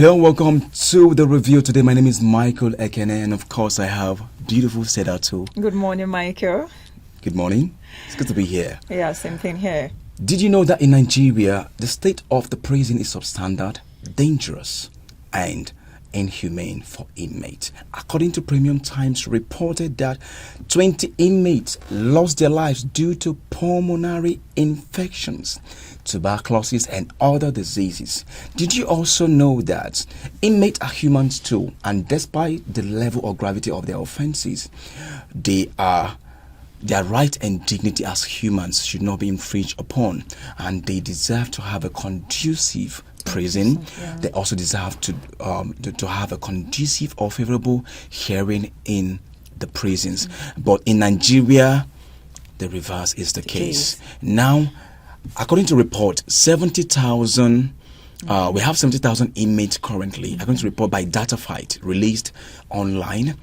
Hello and welcome to the review today. My name is Michael Ekene, and of course I have beautiful Seda too. Good morning, Michael. Good morning. It's good to be here. Yeah, same thing here. Did you know that in Nigeria, the state of the prison is substandard, dangerous, and inhumane for inmates? According to Premium Times, reported that 20 inmates lost their lives due to pulmonary infections, tuberculosis, and other diseases. Did you also know that inmates are humans too, and despite the level or gravity of their offenses, their right and dignity as humans should not be infringed upon, and they deserve to have a conducive prison. Yeah. They also deserve to have a conducive or favorable hearing in the prisons. But in Nigeria, the reverse is the case. Now, according to report, 70,000. We have 70,000 inmates currently. According to report by DataFight released online,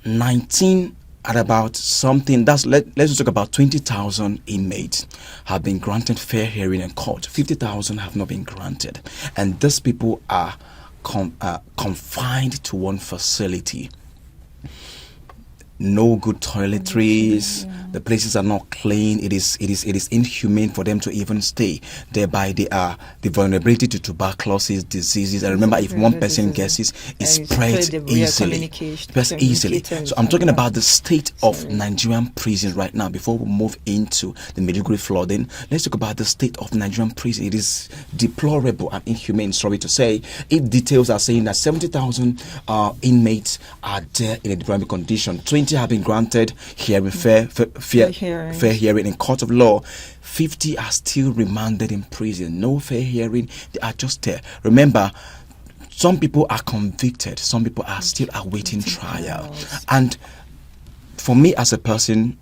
19 at about something. Let's just talk about 20,000 inmates have been granted fair hearing in court. 50,000 have not been granted, and these people are confined to one facility. No good toiletries. Yeah. The places are not clean. It is inhumane for them to even stay. Thereby, the vulnerability to tuberculosis, diseases. And remember, if one person gets it spreads easily. So I'm talking about the state of Nigerian prisons right now. Before we move into the Maiduguri flooding, let's talk about the state of Nigerian prison. It is deplorable and inhumane. Sorry to say, if details are saying that 70,000 inmates are there in a deplorable condition. 20 have been granted hearing fair hearing in court of law. 50 are still remanded in prison. No fair hearing. They are just there. Remember, some people are convicted. Some people are still awaiting trial. And for me as a person,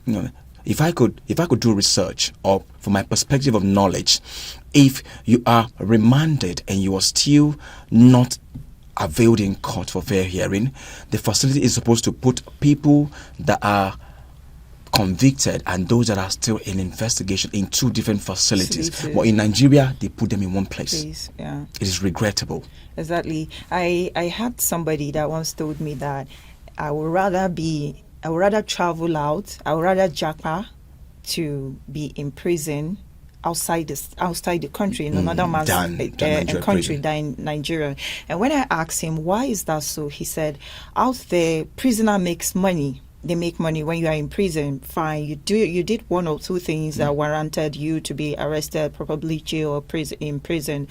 if I could do research, or from my perspective of knowledge, if you are remanded and you are still not availed in court for fair hearing, the facility is supposed to put people that are convicted and those that are still in investigation in two different facilities. But in Nigeria, they put them in one place. Yeah. It is regrettable. Exactly. I had somebody that once told me that I would rather travel out, I would rather japa to be in prison outside the country, in another man's country than Nigeria. And when I asked him why is that so, he said, out there, prisoner makes money. They make money when you are in prison. Fine, you did one or two things that warranted you to be arrested, probably jail or in prison,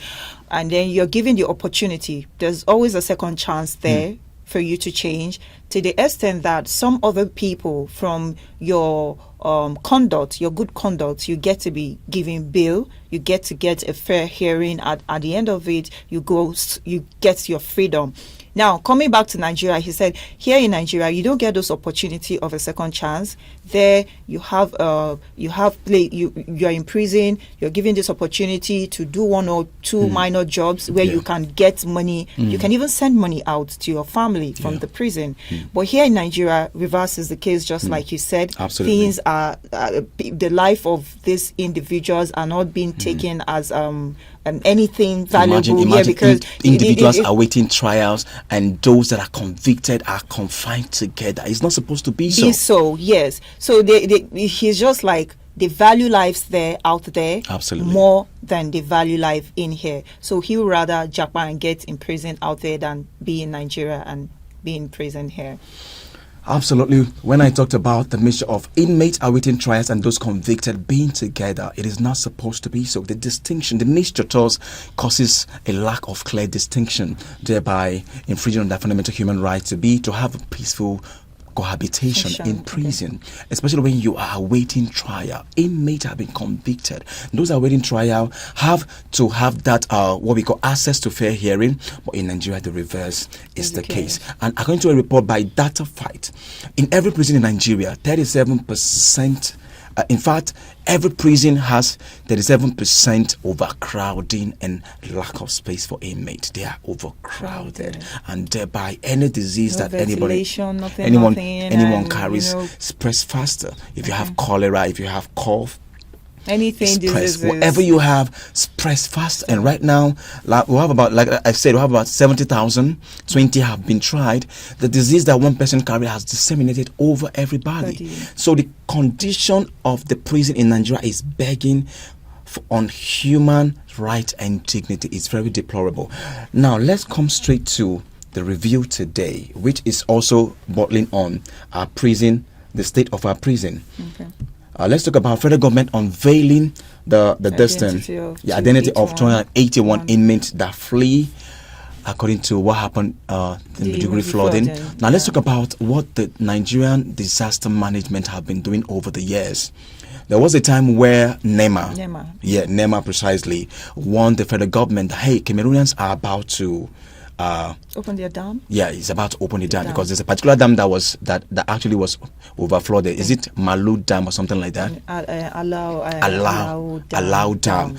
and then you're given the opportunity. There's always a second chance there for you to change, to the extent that some other people from your conduct, your good conduct, you get to be given bail, you get to get a fair hearing. At the end of it, you get your freedom. Now, coming back to Nigeria, he said, here in Nigeria, you don't get those opportunity of a second chance. There, you are in prison. You're given this opportunity to do one or two minor jobs where you can get money. You can even send money out to your family from the prison. But here in Nigeria, reverse is the case, just like you said. Absolutely. Things are the life of these individuals are not being taken as anything valuable. Imagine because individuals are waiting trials, and those that are convicted are confined together. It's not supposed to be so. So yes. So he's just like, they value lives there out there more than they value life in here. So he would rather Japan get in prison out there than be in Nigeria and be in prison here. Absolutely. When I talked about the mixture of inmates awaiting trials and those convicted being together, it is not supposed to be so. The distinction, the mixture causes a lack of clear distinction, thereby infringing on their fundamental human right to have a peaceful cohabitation in prison, especially when you are awaiting trial. Inmates have been convicted. Those awaiting trial have to have that what we call access to fair hearing, but in Nigeria the reverse is the case. And according to a report by DataFight, in every prison in Nigeria, 37%, in fact, every prison has 37% overcrowding and lack of space for inmates. They are overcrowded, and thereby any disease that anyone carries spreads faster. If you have cholera, if you have cough, Anything, Express diseases. whatever you have, express fast. And right now, like we have about, like I said, we have about 70,000. 20 have been tried. The disease that one person carries has disseminated over everybody. So the condition of the prison in Nigeria is begging on human rights and dignity. It's very deplorable. Now let's come straight to the review today, which is also bottling on our prison, the state of our prison. Okay. Let's talk about federal government unveiling the identity of 281 inmates that flee, according to what happened in Maiduguri flooding. Now let's talk about what the Nigerian disaster management have been doing over the years. There was a time where NEMA precisely, warned the federal government that, hey, Cameroonians are about to open their dam. Yeah, it's about to open the dam because there's a particular dam that actually was overflowed. Is it Malu Dam or something like that? Allow Dam.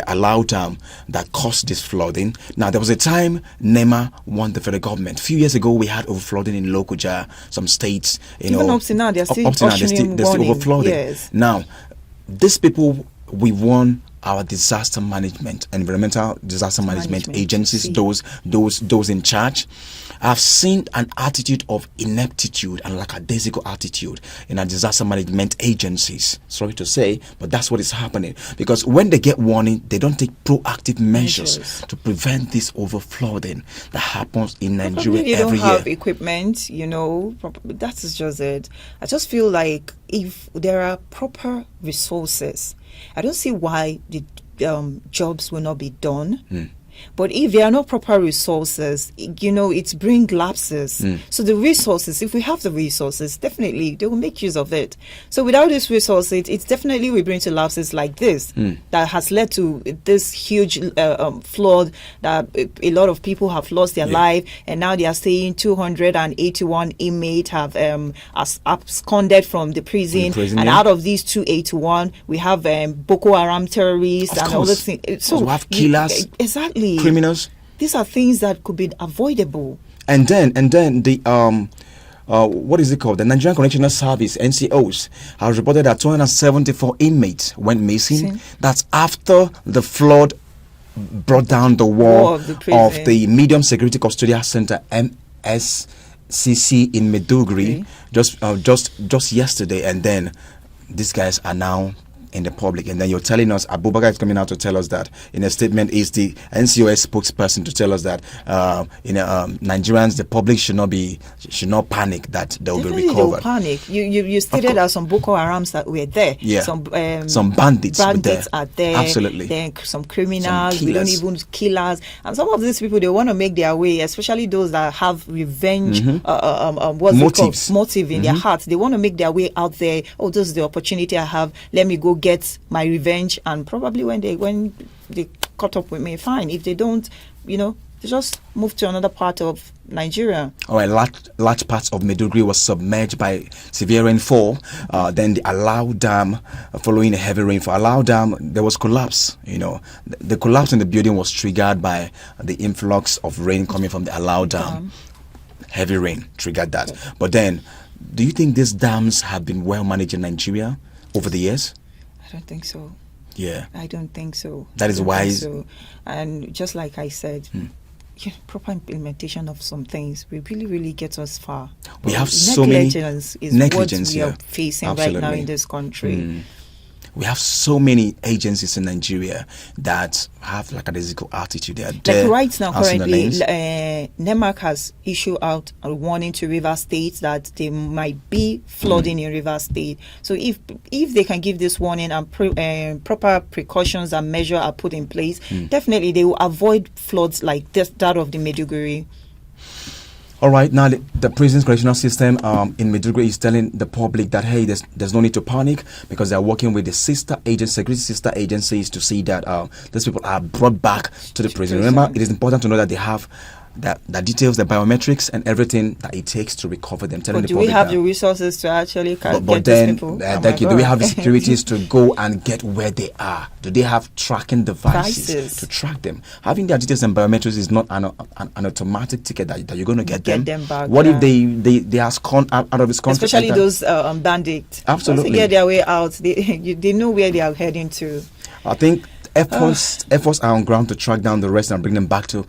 Allow Dam that caused this flooding. Now there was a time NEMA warned the federal government. A few years ago we had overflooding in Lokoja, some states. Even up to now, they're still overflowing. Yes. Now, these people, we warn our disaster management, environmental disaster management agencies, those in charge. I've seen an attitude of ineptitude and lackadaisical attitude in our disaster management agencies. Sorry to say, but that's what is happening. Because when they get warning, they don't take proactive measures to prevent this overflowing that happens in Nigeria every year. They don't have equipment, that is just it. I just feel like if there are proper resources, I don't see why the jobs will not be done. But if there are no proper resources, it brings lapses. So the resources, if we have the resources, definitely they will make use of it. So without these resources, it's definitely will bring to lapses like this that has led to this huge flood that a lot of people have lost their life, and now they are saying 281 inmates have absconded from the prison, and out of these 281, we have Boko Haram terrorists and all those things. So we have killers. Exactly. Criminals. These are things that could be avoidable. And then the what is it called? The Nigerian Correctional Service (NCOs) has reported that 274 inmates went missing. That's after the flood brought down the wall of the Medium Security Custodial Center (MSCC) in Maiduguri just yesterday, and then these guys are now in the public. And then you're telling us, Abubakar is coming out to tell us that in a statement, is the NCOS spokesperson to tell us that Nigerians, the public should not panic that they will be recovered. They will panic. You stated that some Boko Harams that were there. Yeah. Some bandits are there. Absolutely. Then some criminals, we don't even killers, and some of these people, they want to make their way, especially those that have revenge motive in their hearts. They want to make their way out there. Oh, this is the opportunity I have. Let me go get my revenge. And probably when they caught up with me, fine. If they don't, they just move to another part of Nigeria. All right, large parts of Maiduguri was submerged by severe rainfall. Then the Allow Dam, following a heavy rainfall, Allow Dam, there was collapse. The collapse in the building was triggered by the influx of rain coming from the Allow Dam. Heavy rain triggered that. But then, do you think these dams have been well managed in Nigeria over the years? I don't think so. Yeah. I don't think so. That is why. And just like I said, proper implementation of some things will really, really get us far. We have so many negligence what we are facing right now in this country. We have so many agencies in Nigeria that have like a physical attitude. They are there. Like right now, currently, NEMAC has issued out a warning to River State that there might be flooding in River State. So if they can give this warning and proper precautions and measures are put in place, definitely they will avoid floods like that of the Maiduguri. All right, now the prison's correctional system in Maiduguri is telling the public that, hey, there's no need to panic because they're working with the security sister agencies to see that these people are brought back to the prison. Remember, it is important to know that they have the details, the biometrics, and everything that it takes to recover them. But do we have the resources to actually get these people? Do we have the securities to go and get where they are? Do they have tracking devices to track them? Having their details and biometrics is not an automatic ticket that you're going to get them back. What if they are out of this country? Especially those bandits. Absolutely. Once they get their way out, they know where they are heading to. I think efforts are on ground to track down the rest and bring them back to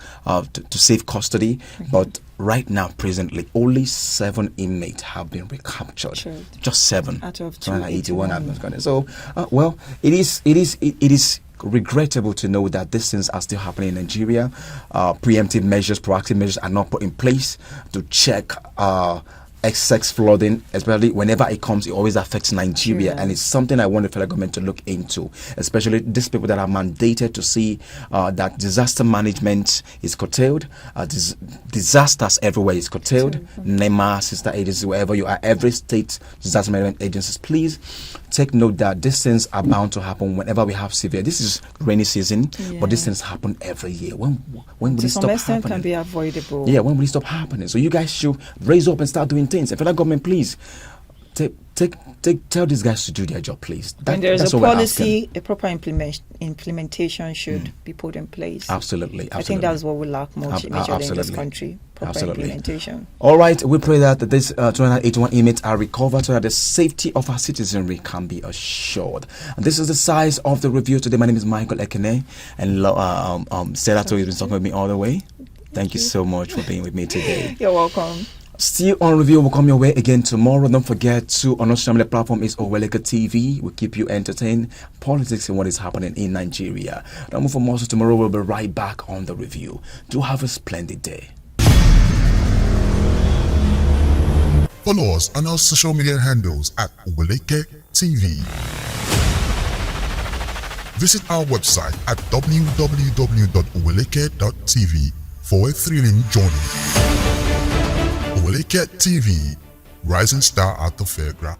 safe custody. But right now, presently, only 7 inmates have been recaptured. Sure. Just 7 out of 281. So, well, it is regrettable to know that these things are still happening in Nigeria. Preemptive measures, proactive measures are not put in place to check sex flooding, especially whenever it comes, it always affects Nigeria, and it's something I want the federal government to look into, especially these people that are mandated to see that disaster management is curtailed, disasters everywhere is curtailed. NEMA, sister agencies, wherever you are, every state disaster management agencies, please take note that these things are bound to happen whenever we have severe. This is rainy season, but these things happen every year. When will it stop happening? Can be avoidable. Yeah, when will it stop happening? So you guys should raise up and start doing things. And federal government, please tell these guys to do their job, please. And there's a policy, a proper implementation should be put in place. Absolutely. I think that's what we lack majorly in this country. Proper implementation. All right, we pray that these 281 inmates are recovered so that the safety of our citizenry can be assured. And this is the size of the review today. My name is Michael Ekene, and Stella Toy has been talking with me all the way. Thank you so much for being with me today. You're welcome. Still on review will come your way again tomorrow. Don't forget to on our family platform is Oweleketv. We keep you entertained, politics and what is happening in Nigeria. Don't move for more. So tomorrow we'll be right back on the review. Do have a splendid day. Follow us on our social media handles at Oweleketv. Visit our website at www.oweleke.tv for a thrilling journey. Oweleketv, rising star at the fairground.